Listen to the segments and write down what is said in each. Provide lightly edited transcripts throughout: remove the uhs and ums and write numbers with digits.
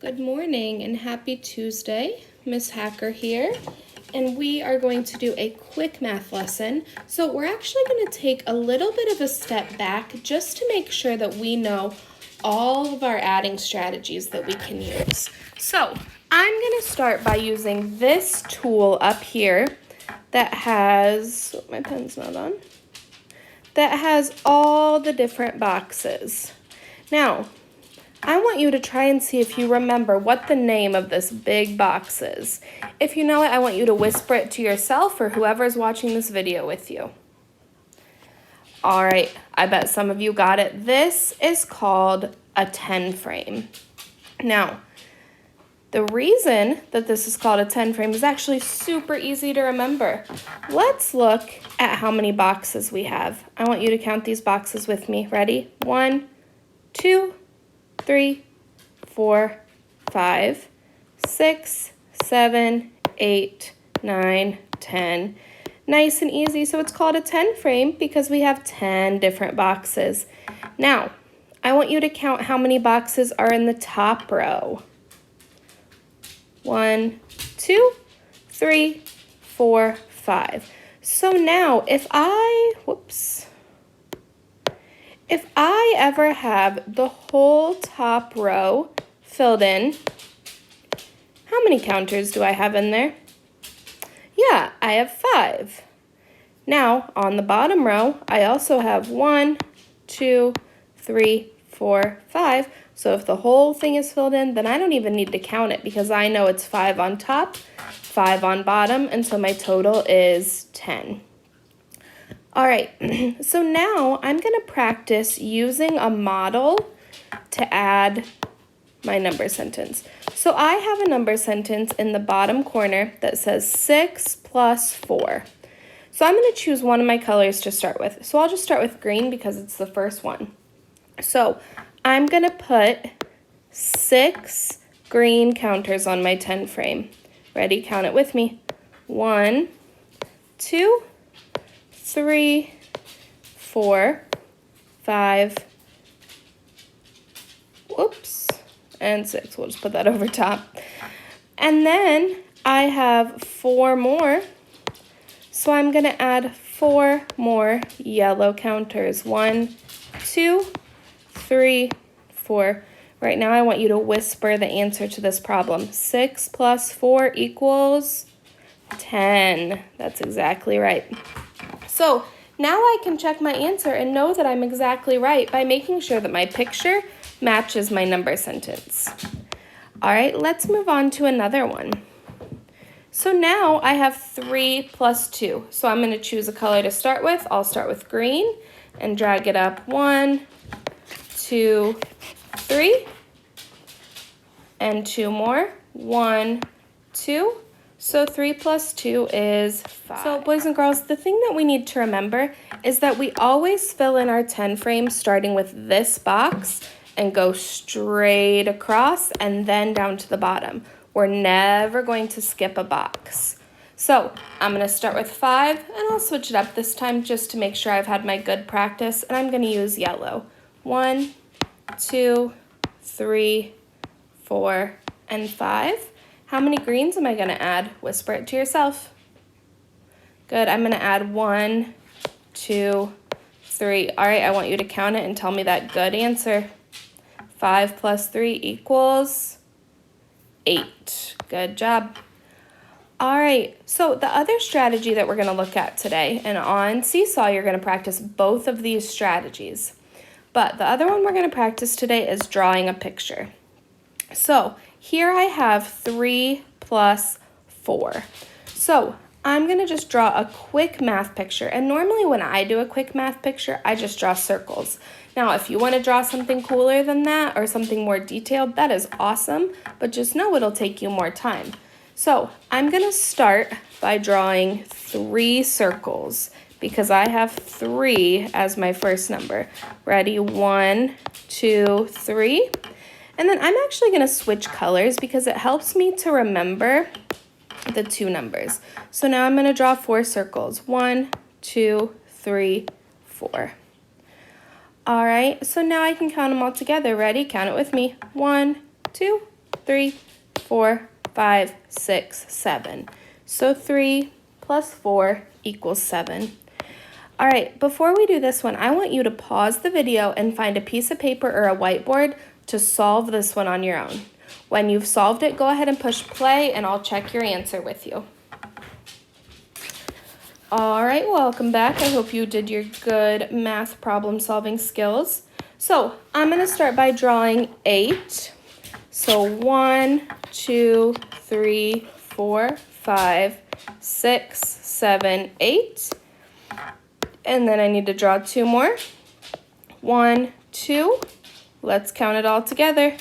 Good morning and happy Tuesday. Miss Hacker here, and we are going to do a quick math lesson. So we're actually going to take a little bit of a step back just to make sure that we know all of our adding strategies that we can use. So I'm going to start by using this tool up here that has, my pen's not on, that has all the different boxes. Now, I want you to try and see if you remember what the name of this big box is. If you know it, I want you to whisper it to yourself or whoever's watching this video with you. All right, I bet some of you got it. This is called a 10 frame. Now, the reason that this is called a 10 frame is actually super easy to remember. Let's look at how many boxes we have. I want you to count these boxes with me. Ready? 1, 2, 3, 4, 5, 6, 7, 8, 9, 10. Nice and easy. So it's called a 10 frame because we have 10 different boxes. Now, I want you to count how many boxes are in the top row. 1, 2, 3, 4, 5. So now if I ever have the whole top row filled in, how many counters do I have in there? Yeah, I have 5. Now, on the bottom row, I also have 1, 2, 3, 4, 5. So if the whole thing is filled in, then I don't even need to count it because I know it's 5 on top, 5 on bottom, and so my total is 10. All right, so now I'm going to practice using a model to add my number sentence. So I have a number sentence in the bottom corner that says 6 plus 4. So I'm going to choose one of my colors to start with. So I'll just start with green because it's the first one. So I'm going to put 6 green counters on my 10 frame. Ready? Count it with me. 1, 2, 3, 4, 5, and 6. We'll just put that over top. And then I have 4 more. So I'm going to add 4 more yellow counters. 1, 2, 3, 4. Right now I want you to whisper the answer to this problem. 6 plus 4 equals 10. That's exactly right. So now I can check my answer and know that I'm exactly right by making sure that my picture matches my number sentence. All right, let's move on to another one. So now I have 3 plus 2. So I'm going to choose a color to start with. I'll start with green and drag it up 1, 2, 3, and 2 more. 1, 2. So 3 plus 2 is 5. So boys and girls, the thing that we need to remember is that we always fill in our 10 frames starting with this box and go straight across and then down to the bottom. We're never going to skip a box. So I'm going to start with 5 and I'll switch it up this time just to make sure I've had my good practice, and I'm going to use yellow. 1, 2, 3, 4, and 5. How many greens am I going to add? Whisper it to yourself. Good. I'm going to add 1, 2, 3. All right, I want you to count it and tell me that good answer. 5 plus 3 equals 8. Good job. All right, so the other strategy that we're going to look at today, and on Seesaw, you're going to practice both of these strategies. But the other one we're going to practice today is drawing a picture. So here I have 3 plus 4. So I'm going to just draw a quick math picture. And normally when I do a quick math picture, I just draw circles. Now, if you want to draw something cooler than that or something more detailed, that is awesome. But just know it'll take you more time. So I'm going to start by drawing 3 circles because I have 3 as my first number. Ready? 1, 2, 3. And then I'm actually going to switch colors because it helps me to remember the 2 numbers. So now I'm going to draw 4 circles. 1, 2, 3, 4. All right, so now I can count them all together. Ready? Count it with me. 1, 2, 3, 4, 5, 6, 7. So 3 plus 4 equals 7. All right, before we do this one, I want you to pause the video and find a piece of paper or a whiteboard to solve this one on your own. When you've solved it, go ahead and push play and I'll check your answer with you. All right, welcome back. I hope you did your good math problem solving skills. So I'm gonna start by drawing 8. So 1, 2, 3, 4, 5, 6, 7, 8. And then I need to draw 2 more. 1, 2. Let's count it all together.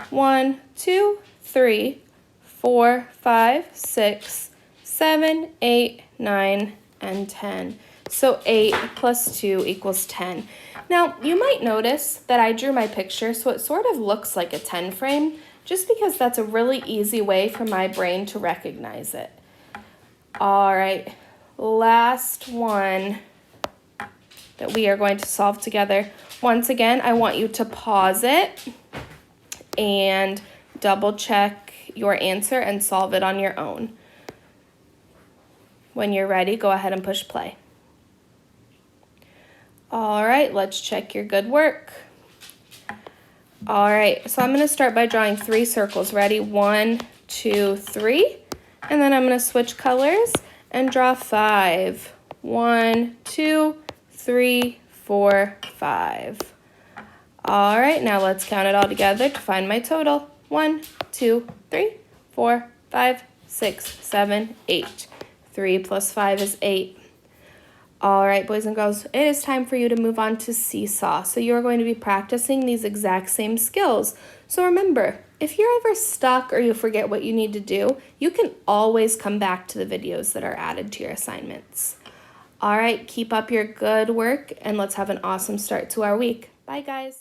1, 2, 3, 4, 5, 6, 7, 8, 9, and 10. So 8 plus 2 equals 10. Now, you might notice that I drew my picture so it sort of looks like a 10 frame, just because that's a really easy way for my brain to recognize it. All right, last one that we are going to solve together. Once again, I want you to pause it and double check your answer and solve it on your own. When you're ready, go ahead and push play. All right, let's check your good work. All right, so I'm gonna start by drawing 3 circles. Ready? 1, 2, 3. And then I'm gonna switch colors and draw 5. 1, 2, 3, 4, 5. All right, now let's count it all together to find my total. 1, 2, 3, 4, 5, 6, 7, 8. 3 plus 5 is 8. All right, boys and girls, it is time for you to move on to Seesaw. So you're going to be practicing these exact same skills. So remember, if you're ever stuck or you forget what you need to do, you can always come back to the videos that are added to your assignments. All right, keep up your good work and let's have an awesome start to our week. Bye, guys.